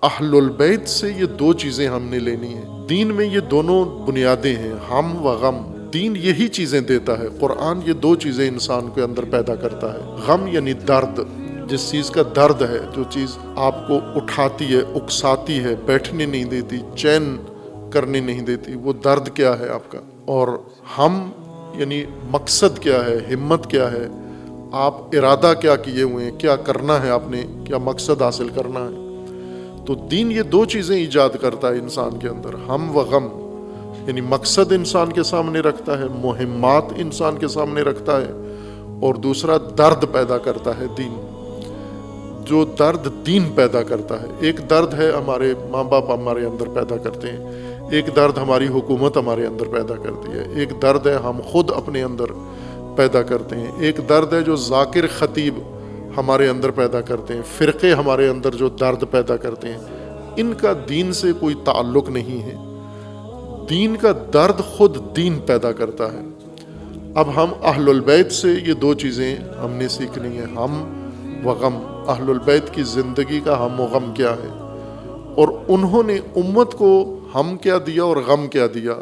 اہل البیت سے یہ دو چیزیں ہم نے لینی ہیں. دین میں یہ دونوں بنیادیں ہیں، ہم و غم. دین یہی چیزیں دیتا ہے، قرآن یہ دو چیزیں انسان کے اندر پیدا کرتا ہے. غم یعنی درد، جس چیز کا درد ہے، جو چیز آپ کو اٹھاتی ہے، اکساتی ہے، بیٹھنے نہیں دیتی، چین کرنے نہیں دیتی، وہ درد کیا ہے آپ کا. اور ہم یعنی مقصد کیا ہے، ہمت کیا ہے، آپ ارادہ کیا کیے ہوئے ہیں، کیا کرنا ہے آپ نے، کیا مقصد حاصل کرنا ہے. تو دین یہ دو چیزیں ایجاد کرتا ہے انسان کے اندر، ہم و غم. یعنی مقصد انسان کے سامنے رکھتا ہے، مہمات انسان کے سامنے رکھتا ہے، اور دوسرا درد پیدا کرتا ہے دین. جو درد دین پیدا کرتا ہے، ایک درد ہے ہمارے ماں باپ ہمارے اندر پیدا کرتے ہیں، ایک درد ہماری حکومت ہمارے اندر پیدا کرتی ہے، ایک درد ہے ہم خود اپنے اندر پیدا کرتے ہیں، ایک درد ہے جو ذاکر خطیب ہمارے اندر پیدا کرتے ہیں، فرقے ہمارے اندر جو درد پیدا کرتے ہیں. ان کا دین سے کوئی تعلق نہیں ہے. دین کا درد خود دین پیدا کرتا ہے. اب ہم اہل البیت سے یہ دو چیزیں ہم نے سیکھنی ہیں، ہم و غم. اہل البیت کی زندگی کا ہم و غم کیا ہے، اور انہوں نے امت کو ہم کیا دیا اور غم کیا دیا.